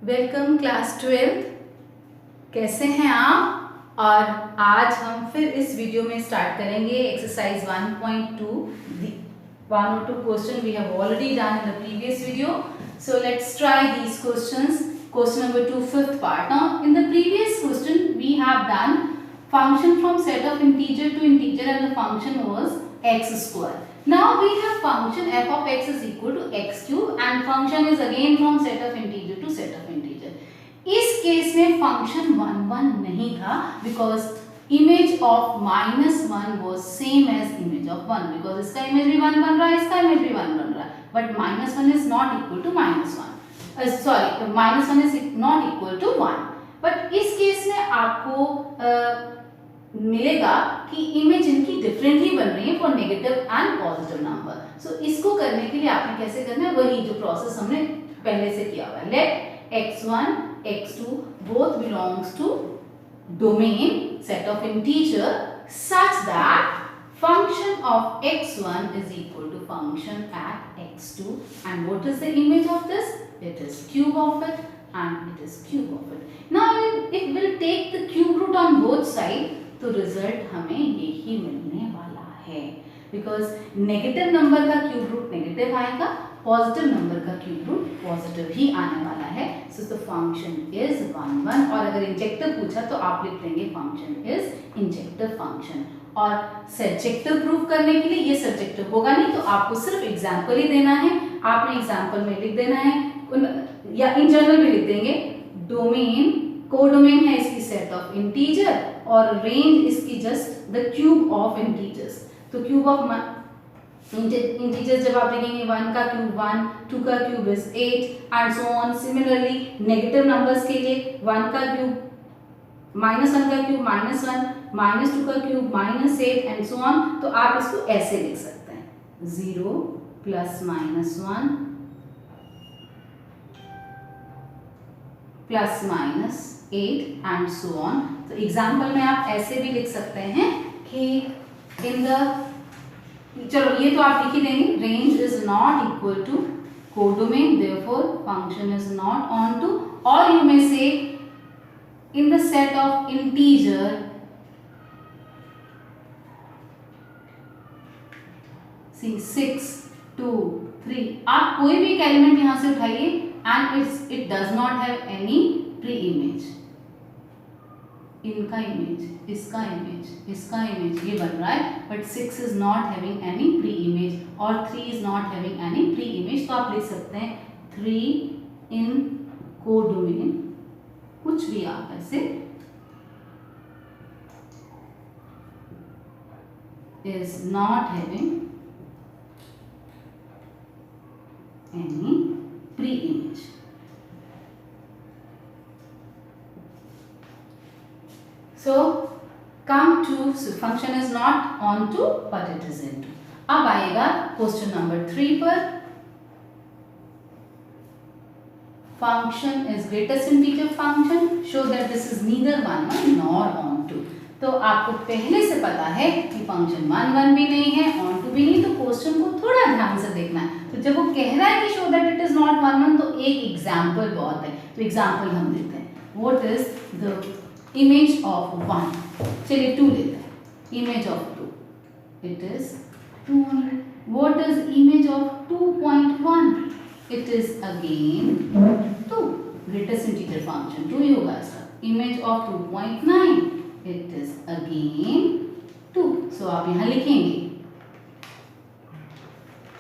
Welcome class 12। कैसे हैं आप? और आज हम फिर इस वीडियो में स्टार्ट करेंगे exercise 1.2। one or two question we have already done in the previous video, so let's try these questions. Question number 2, fifth part. Now in the previous question we have done function from set of integer to integer and the function was x square. Now we have function f of x is equal to x cube and function is again from set of integer to set of integer. इस case में function 1 नहीं था because image of -1 was same as image of 1 because इसका image भी 1 बन रहा है, इसका इमेज भी 1 बन रहा है, but -1 is not equal to -1. -1 is not equal to 1. but इस केस में आपको मिलेगा कि इमेज इनकी डिफरेंट ही बन रही है for negative and positive number. So इसको करने के लिए आपने कैसे करना है, वही जो प्रोसेस हमने पहले से किया हुआ है. Let x1 x2 both belongs to domain set of integer such that function of x1 is equal to function at x2 and what is the image of this? It is cube of it and it is cube of it. Now if we'll take the cube root on both sides तो result हमें यही मिलने वाला है because negative number का cube root negative आएगा, positive number का cube root positive ही आने वाला है. सो द फंक्शन इज 1 1 और अगर इंजेक्टिव पूछा तो आप लिख देंगे फंक्शन इज इंजेक्टिव फंक्शन. और सब्जेक्टिव प्रूफ करने के लिए ये सब्जेक्टिव होगा नहीं तो आपको सिर्फ एग्जाम्पल ही देना है. आपने एग्जाम्पल में लिख देना है या इन जनरल भी लिख देंगे डोमेन, कोडोमेन है इसकी सेट ऑफ इंटीजर और रेंज इसकी just the cube of integers. तो क्यूब ऑफ इंटीजर्स जब आप लिखेंगे 1 का क्यूब 1, 2 का cube is 8 and so on. Similarly negative numbers के लिए 1 का क्यूब -1 का क्यूब -1, -2 का क्यूब -8 एंड सो ऑन. तो आप इसको ऐसे लिख सकते हैं 0 + -1 +-8 एंड सो ऑन. तो एग्जाम्पल में आप ऐसे भी लिख सकते हैं कि इन द, चलो ये तो आप लिख ही देंगे, range is not equal to codomain therefore function is not onto. और you may say in the set of integer सी 6 2 3 आप कोई भी एक एलिमेंट यहां से उठाइए and it does not have any pre-image. इनका इमेज, इसका इमेज, इसका इमेज ये बन रहा है but 6 is not having any pre-image और 3 is not having any pre-image. तो आप लिख सकते हैं 3 in codomain, कुछ भी आप ऐसे is not having any pre-image. So come to, so function is not on to but it is into. अब आएगा क्वेश्चन नंबर 3 पर. Function is greatest integer function, show that this is neither 1 1 nor on to. तो आपको पहले से पता है कि फंक्शन 1 1 भी नहीं है, ऑन टू भी नहीं. तो क्वेश्चन को थोड़ा ध्यान से देखना है. तो जब वो कह रहा है कि show that it is not 1 1 तो एक एग्जांपल बहुत है. तो एग्जांपल हम लेते हैं. What is the image of 1? चलिए 2 लेते हैं. Image of 2 it is 200. What is image of 2.1? It is again 2. Greatest integer function 2 ही होगा इसका. Image of 2.9 it is again 2. so आप यहां लिखेंगे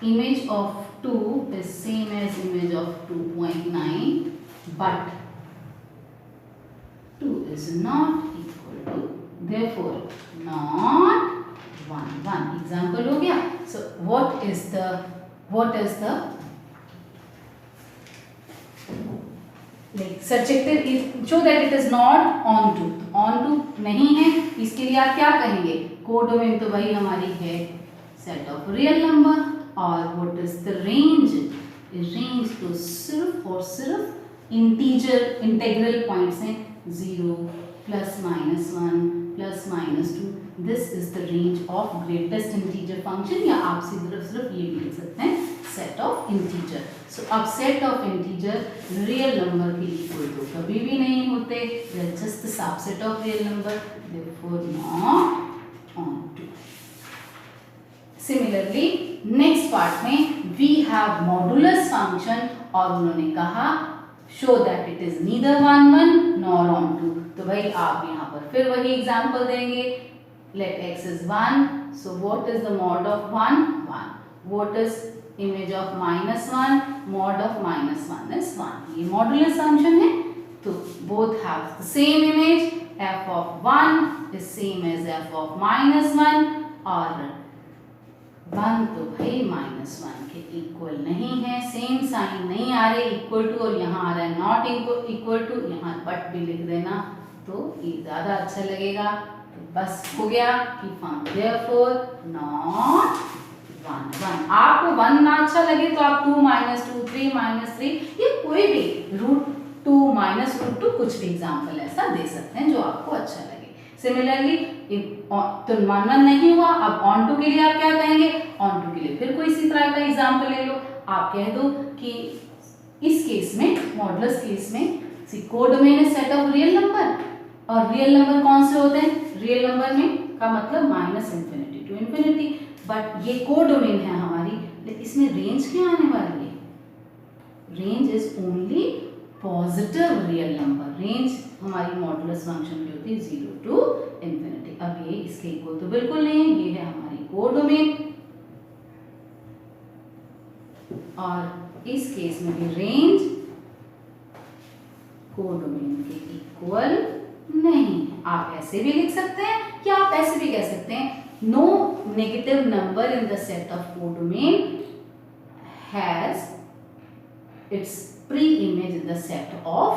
image of 2 is same as image of 2.9 but 2 is not equal to, therefore not 1 1. example हो गया. so what is the like subjective show that it is not on to. on to नहीं है, इसके लिए आप क्या कहेंगे? कोडोमेन तो वही हमारी है सेट ऑफ रियल नंबर. और what is the range? Range तो सिर्फ और सिर्फ इंटीजर इंटेग्रल पॉइंट्स हैं 0 +-1 +-2. This is the range of greatest integer function. या आप सिर्फ ये भी लिख सकते हैं सेट ऑफ इंटीजर। सो अब set of integer real number के इक्वल तो कभी भी नहीं होते, they are just the subset of real number, therefore not onto. Similarly next part में वी हैव मॉडुलस फंक्शन, और उन्होंने कहा show that it is neither 1 1 nor onto. तो भाई आप यहाँ पर फिर वही एग्जांपल देंगे, let x is 1, so what is the mod of 1 1, what is image of -1, mod of -1 is 1। ये मॉडुलस फंक्शन है, तो both have the same image, f of 1 is same as f of -1, और 1 तो भाई -1 के equal नहीं है, same sign नहीं आ रहे इक्वल टू, और यहाँ आ रहा है नॉट इक्वल टू, यहाँ बट भी लिख देना तो ये ज़्यादा अच्छा लगेगा। तो बस हो गया कि therefore not 1 1। आपको 1 ना अच्छा लगे तो आप 2 -2 3 -3 ये कोई भी √2 -√2 कुछ भी एग्जाम्पल ऐसा दे सकते हैं जो आपको अच्छा लगे। सिमिलरली तो 1 1 नहीं हुआ, अब ऑन टू के लिए आप क्या कहेंगे, ऑन टू के लिए फिर कोई इसी तरह का एग्जाम्पल ले लो, आप कह दो कि इस केस में मॉडुलस केस में codomain is set of real number, और रियल नंबर कौन से होते हैं, रियल नंबर में का मतलब -∞ to ∞, बट ये कोडोमेन है हमारी, लेकिन इसमें रेंज क्या आने वाली है, range is only positive real number. Range हमारी मॉडुलस फंक्शन की होती है 0 to ∞। अब ये इसके इक्वल तो बिल्कुल नहीं है, ये है हमारी कोडोमेन, और इस केस में भी रेंज कोडोमेन के इक्वल नहीं है। आप ऐसे भी लिख सकते हैं या आप ऐसे भी कह सकते हैं, no negative number in the set of codomain has its pre image in the set of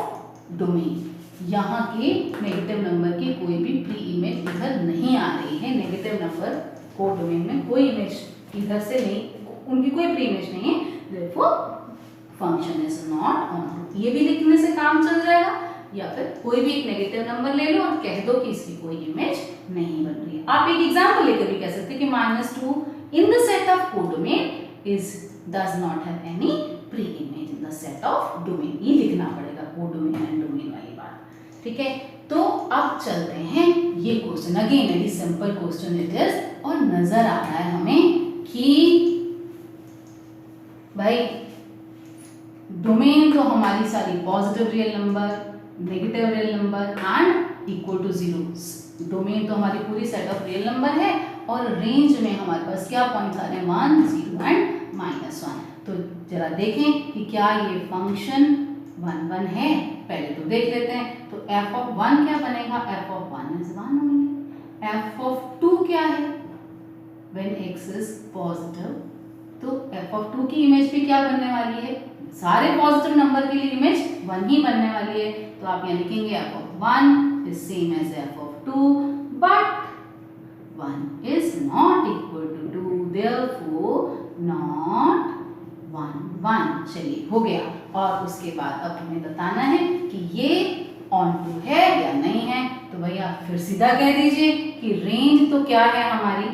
domain. यहाँ के नेगेटिव नंबर की कोई भी प्री इमेज इधर नहीं आ रही है, नेगेटिव नंबर कोडोमेन में कोई इमेज इधर से नहीं, उनकी कोई प्री इमेज नहीं है, therefore function is not on. ये भी लिखने से काम चल जाएगा, या फिर कोई भी एक नेगेटिव नंबर ले लो और कह दो कि इसकी कोई इमेज नहीं बन रही है। आप एक एग्जांपल लेकर भी कह सकते हैं कि -2 इन the set of codomain is does not have any pre image in the set of domain. ये लिखना पड़ेगा कोडोमेन एंड डोमेन वाली बात, ठीक है। तो अब चलते हैं ये question, again very simple question it is, और नजर आ रहा है हमें कि भाई डोमेन तो हमारी सारी positive real number, negative real number and equal to 0। Domain तो हमारी पूरी सेट ऑफ रियल नंबर है, और रेंज में हमारे पास क्या पॉइंट्स आ रहे हैं 1 0 एंड -1। तो जरा देखें कि क्या ये फंक्शन 1 1 है, पहले तो देख लेते हैं। तो f of 1 क्या बनेगा, f of 1 is 1 only। f of 2 क्या है, when x is positive, तो f of 2 की इमेज भी क्या बनने वाली है, सारे पॉजिटिव नंबर के लिए इमेज 1 ही बनने वाली है। तो आप यहाँ लिखेंगे f of 1 is same as f of 2, but 1 is not equal to 2, therefore not 1 1। चलिए हो गया, और उसके बाद अब हमें बताना है कि ये ऑन टू है या नहीं है। तो भैया फिर सीधा कह दीजिए कि रेंज तो क्या है हमारी,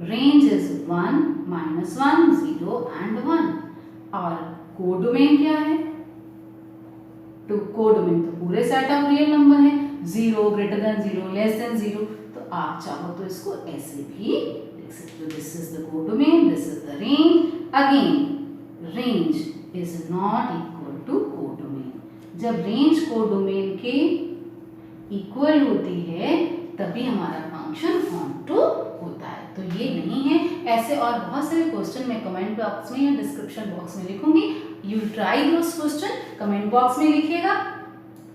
रेंज इज 1 -1 0 एंड 1, और कोडोमेन क्या है, तो कोडोमेन तो पूरे सेट ऑफ रियल नंबर है, 0 ग्रेटर देन 0 लेस देन 0। तो आप चाहो तो इसको ऐसे भी लिख सकते हो, this is the codomain, this is the range. Again range is not equal to codomain. जब रेंज कोडोमेन के इक्वल होती है तभी हमारा फंक्शन ऑन टू होता है, तो ये नहीं है। ऐसे और बहुत सारे क्वेश्चन मैं कमेंट बॉक्स में या डिस्क्रिप्शन बॉक्स में लिखूंगी, you try those question, comment box में लिखिएगा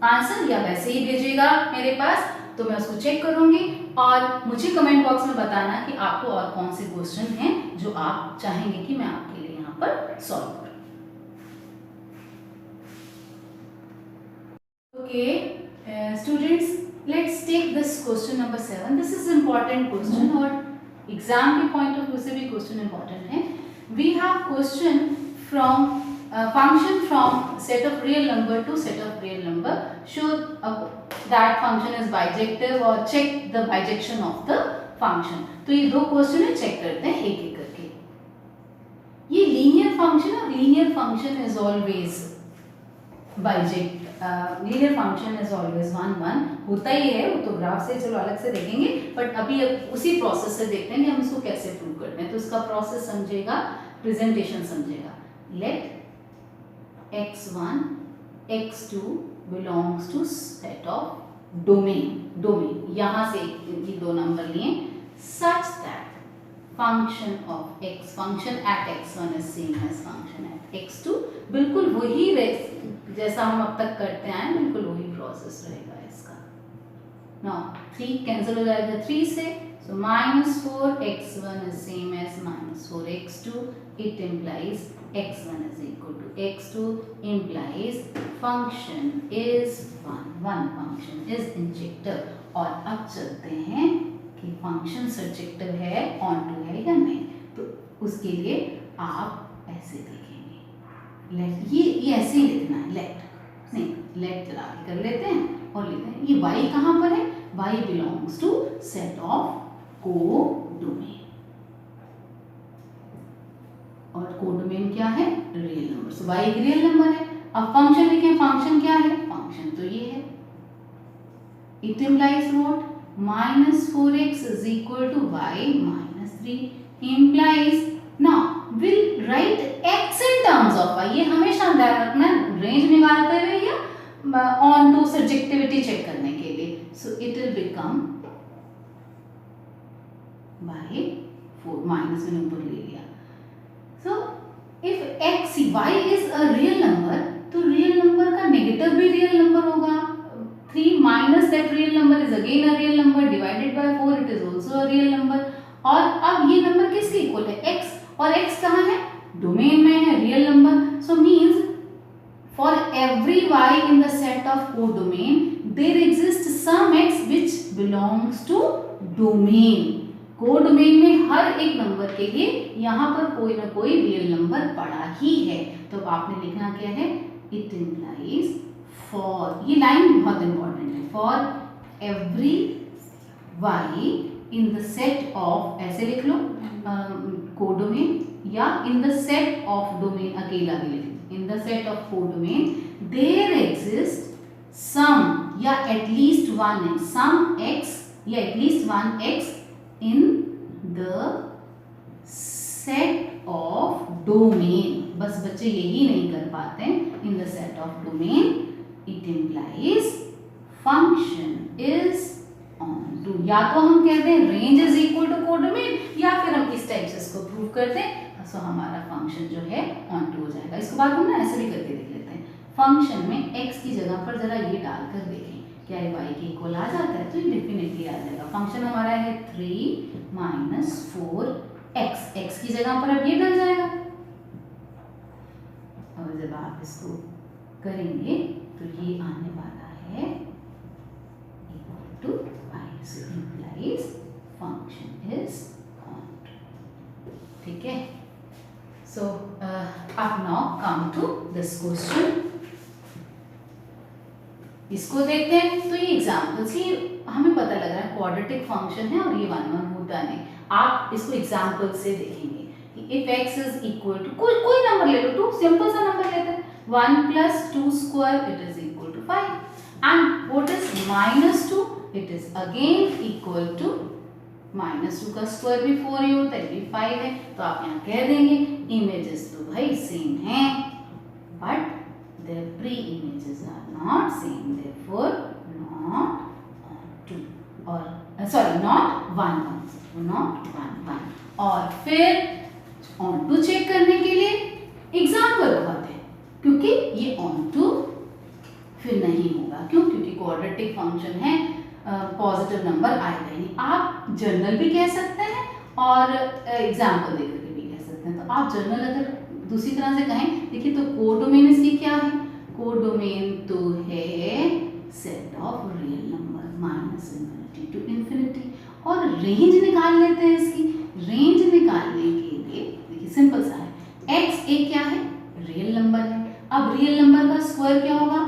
आंसर या वैसे ही भेजिएगा मेरे पास, तो मैं उसको चेक करूंगी, और मुझे कमेंट बॉक्स में बताना कि आपको और कौन से क्वेश्चन हैं जो आप चाहेंगे कि मैं आपके लिए यहाँ पर सॉल्व करूँ। Okay students, let's take this question number 7। This is important question, और एग्जाम के पॉइंट ऑफ व्यू से भी क्वेश्चन इम्पॉर्टेंट है। We have question from function from set of real number to set of real number, show that function is bijective or check the bijection of the function। तो ये दो question है, check करते हैं एक एक करके। फंक्शन और linear function is always biject, linear function is always 1 1 होता ही है, वो तो ग्राफ से चलो अलग से देखेंगे, बट अभी अब उसी प्रोसेस से देखते हैं कि हम इसको कैसे प्रूव करते हैं। तो इसका प्रोसेस समझेगा, प्रेजेंटेशन समझेगा। Let x1 x2 belongs to set of domain यहाँ से ये दो नंबर लिए such that function of x function at x1 is same as function at x2, बिल्कुल वही जैसा हम अब तक करते आए, बिल्कुल वही प्रोसेस रहेगा इसका। नाउ 3 कैंसिल हो जाएगा 3 से, so -4x1 is same as -4x2, it implies x1 is equal to x2 implies function is 1 function is injective। और अब चलते हैं कि फंक्शन सर्जेक्टिव है, ऑनटू है या नहीं। तो उसके लिए आप ऐसे लिखेंगे, लेट ये ऐसे ही लिखना है, लेट नहीं, लेट चला के कर लेते हैं और लिखते हैं ये y कहाँ पर है, y belongs to set of codomain, और कोडोमेन क्या है, रियल नंबर। सो y एक रियल नंबर है। अब फंक्शन लिखें, फंक्शन क्या है, फंक्शन तो ये है, it implies what, -4x is equal to y -3 implies, now we'll write x in terms of y। ये हमेशा ध्यान रखना, रेंज निकालते हुए या ऑन टू सब्जेक्टिविटी चेक करने के लिए। So it will become y 4 minus मैंने ऊपर ले लिया। So if x y is a real number, तो real number का negative भी real number होगा। 3 minus that real number is again a real number, divided by 4 it is also a real number। और अब ये number किसके equal है, x, और x कहाँ है, डोमेन में है, real number। So means for every y in the set of codomain there exists some x which belongs to domain। Codomain में हर एक नंबर के लिए यहाँ पर कोई ना कोई रियल नंबर पड़ा ही है। तो आपने लिखना क्या है, इट इम्प्लाइज फॉर, ये लाइन बहुत इंपॉर्टेंट है, for every y in the set of, ऐसे लिख लो कोडोमेन, या in the set of domain अकेला भी लिख लो, in the set of codomain there exist some या at least one x, some x या at least one x in the set of domain। बस बच्चे यही नहीं कर पाते, in the set of domain it implies function is onto, या तो हम कहते हैं range is equal to codomain, या फिर हम इस टाइप से इसको प्रूव करते हैं, तो हमारा फंक्शन जो है onto हो जाएगा। इसके बाद हम ना ऐसे भी करके देख लेते हैं, फंक्शन में x की जगह पर जरा ये डालकर देखें क्या ये y के इक्वल आ जाता है, तो ये डेफिनेटली आ जाएगा। फंक्शन हमारा है 3 - 4x, x की जगह पर अब ये डल जाएगा। और जब आप इसको करेंगे तो ये आने वाला है equal to y, so implies function is onto। ठीक है, सो अब now come to this question, इसको देखते हैं। तो ये एग्जाम्पल्स, ये हमें पता लग रहा है क्वाड्रेटिक फंक्शन है और ये 1 1 होता नहीं। आप इसको एग्जाम्पल से देखेंगे कि if x is equal to कोई नंबर ले लो, 2 सिंपल सा नंबर लेते हैं, 1 + 2 square it is equal to 5, and what is -2, it is again equal to -2 का स्क्वायर भी 4 ही होता है, भी 5 है। तो आप यहाँ कह देंगे इमेजेस तो भाई सेम हैं, but their pre-images are not same, therefore not onto, or sorry not 1 1, not 1 1। और फिर onto चेक करने के लिए एग्जाम्पल बहुत है, क्योंकि ये onto फिर नहीं होगा, क्यों, क्योंकि क्वाड्रेटिक फंक्शन है, पॉजिटिव नंबर आएगा ही नहीं। आप जर्नल भी कह सकते हैं और एग्जाम्पल देकर के भी कह सकते हैं। तो आप जर्नल अगर दूसरी तरह से कहें, देखिए तो कोडोमेन इसकी क्या है, कोडोमेन तो है set of real number -∞ to ∞, और रेंज निकाल लेते हैं इसकी। रेंज निकालने के लिए देखिए सिंपल सा है, x एक क्या है, रियल नंबर है। अब रियल नंबर का स्क्वायर क्या होगा,